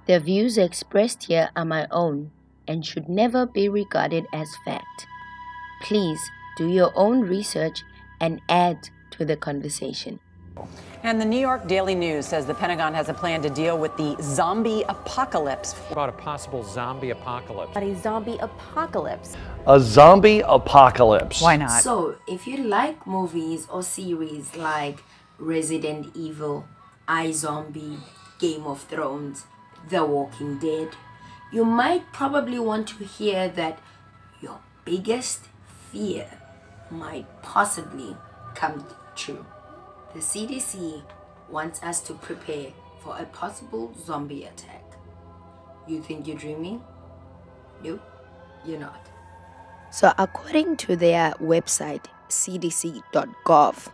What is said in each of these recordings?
The views expressed here are my own and should never be regarded as fact. Please do your own research and add to the conversation. And the New York Daily News says the Pentagon has a plan to deal with the zombie apocalypse. About a possible zombie apocalypse. A zombie apocalypse. A zombie apocalypse. Why not? So, if you like movies or series like Resident Evil, iZombie, Game of Thrones, The Walking Dead, you might probably want to hear that your biggest fear might possibly come true. The CDC wants us to prepare for a possible zombie attack. You think you're dreaming? No, you're not. So according to their website, cdc.gov,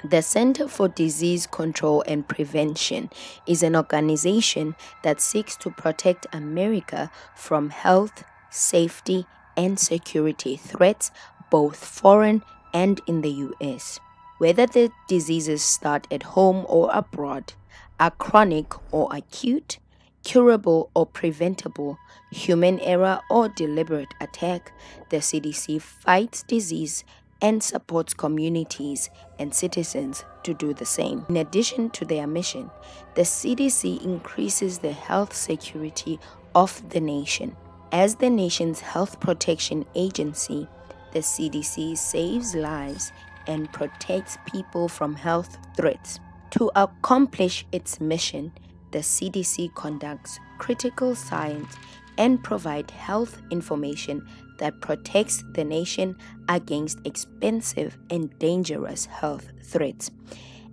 the Center for Disease Control and Prevention is an organization that seeks to protect America from health, safety, and security threats, both foreign and in the US. Whether the diseases start at home or abroad, are chronic or acute, curable or preventable, human error or deliberate attack, the CDC fights disease and supports communities and citizens to do the same. In addition to their mission, the CDC increases the health security of the nation. As the nation's health protection agency, the CDC saves lives and protects people from health threats. To accomplish its mission, the CDC conducts critical science and provides health information that protects the nation against expensive and dangerous health threats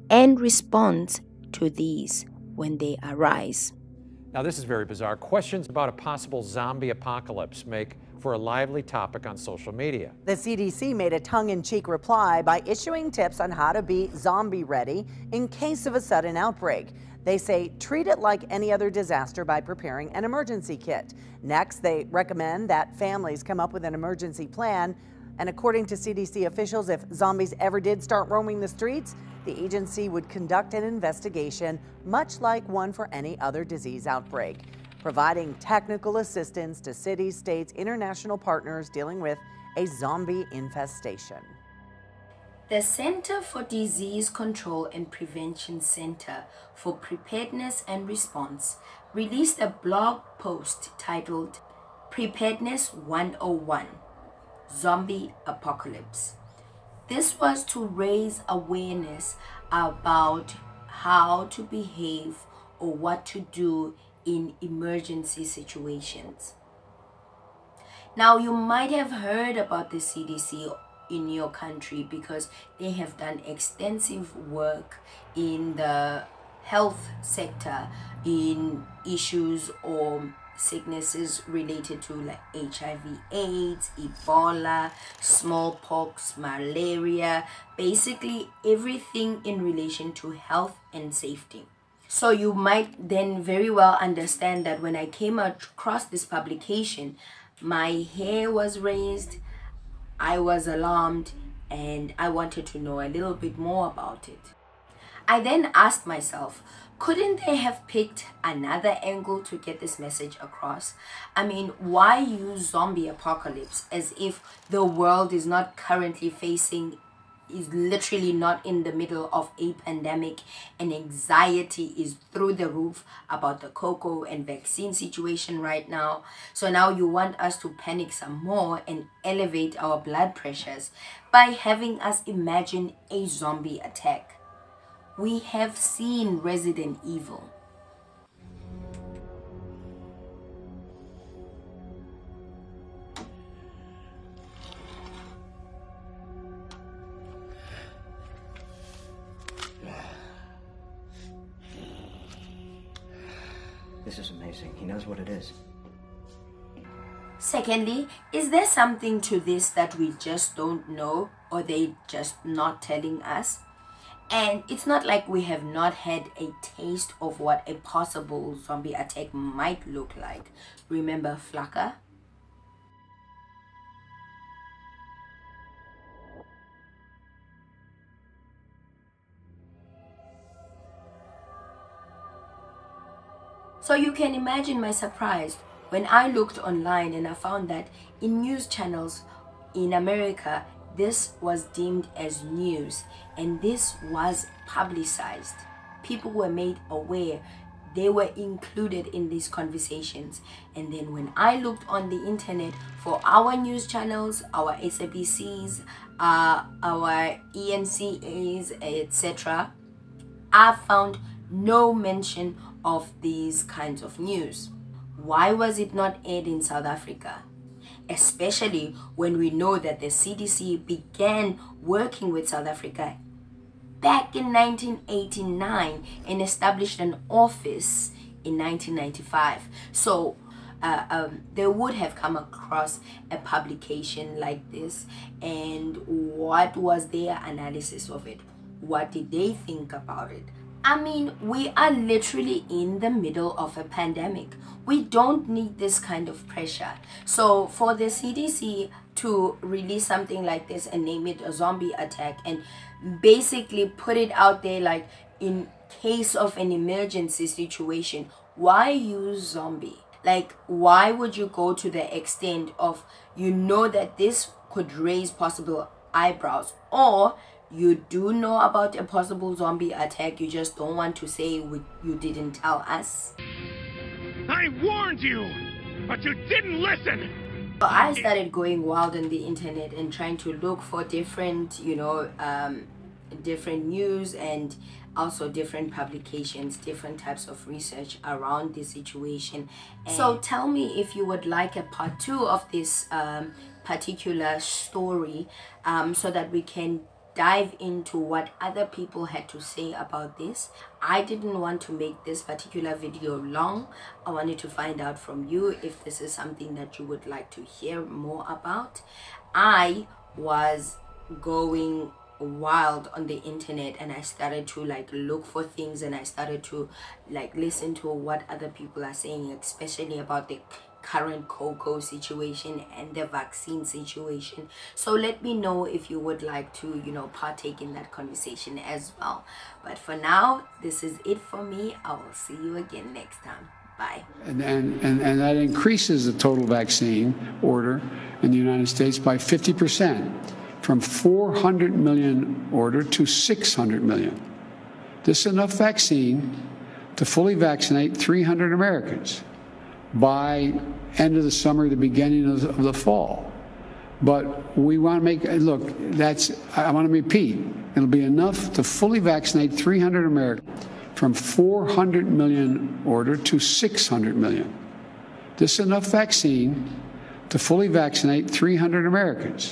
and responds to these when they arise. Now, this is very bizarre. Questions about a possible zombie apocalypse make for a lively topic on social media. The CDC made a tongue-in-cheek reply by issuing tips on how to be zombie ready in case of a sudden outbreak. They say treat it like any other disaster by preparing an emergency kit. Next, they recommend that families come up with an emergency plan. And according to CDC officials, if zombies ever did start roaming the streets, the agency would conduct an investigation, much like one for any other disease outbreak, providing technical assistance to cities, states, international partners dealing with a zombie infestation. The Center for Disease Control and Prevention Center for Preparedness and Response released a blog post titled Preparedness 101 Zombie Apocalypse. This was to raise awareness about how to behave or what to do in emergency situations. Now, you might have heard about the CDC in your country because they have done extensive work in the health sector in issues or sicknesses related to like HIV/AIDS, Ebola, smallpox, malaria, basically everything in relation to health and safety. So you might then very well understand that when I came across this publication, my hair was raised, I was alarmed, and I wanted to know a little bit more about it. I then asked myself, couldn't they have picked another angle to get this message across? I mean, why use zombie apocalypse as if the world is not currently facing, is literally not in the middle of a pandemic and anxiety is through the roof about the cocoa and vaccine situation right now. So now you want us to panic some more and elevate our blood pressures by having us imagine a zombie attack. We have seen Resident Evil. This is amazing. He knows what it is. Secondly, is there something to this that we just don't know or they just not telling us? And it's not like we have not had a taste of what a possible zombie attack might look like. Remember Flakka? So you can imagine my surprise when I looked online and I found that in news channels in America, this was deemed as news and this was publicized. People were made aware. They were included in these conversations. And then when I looked on the internet for our news channels, our SABCs, our ENCAs, etc., I found no mention of these kinds of news. Why was it not aired in South Africa? Especially when we know that the CDC began working with South Africa back in 1989 and established an office in 1995. So they would have come across a publication like this, and what was their analysis of it? What did they think about it? I mean, we are literally in the middle of a pandemic. We don't need this kind of pressure. So for the CDC to release something like this and name it a zombie attack and basically put it out there like in case of an emergency situation, why use zombie? Like, why would you go to the extent of, you know that this could raise possible eyebrows, or you do know about a possible zombie attack, you just don't want to say you didn't tell us? I warned you, but you didn't listen. So I started going wild on the internet and trying to look for different, different news and also different publications, different types of research around this situation. So tell me if you would like a part 2 of this particular story, so that we can dive into what other people had to say about this. I didn't want to make this particular video long. I wanted to find out from you if this is something that you would like to hear more about. I was going wild on the internet and I started to look for things, and I started to listen to what other people are saying, especially about the current cocoa situation and the vaccine situation. So let me know if you would like to partake in that conversation as well. But for now, this is it for me. I will see you again next time. Bye. And that increases the total vaccine order in the United States by 50%, from 400 million order to 600 million. This is enough vaccine to fully vaccinate 300 Americans by end of the summer, the beginning of the fall. But we want to make, look, I want to repeat, it'll be enough to fully vaccinate 300 Americans, from 400 million order to 600 million. This is enough vaccine to fully vaccinate 300 Americans.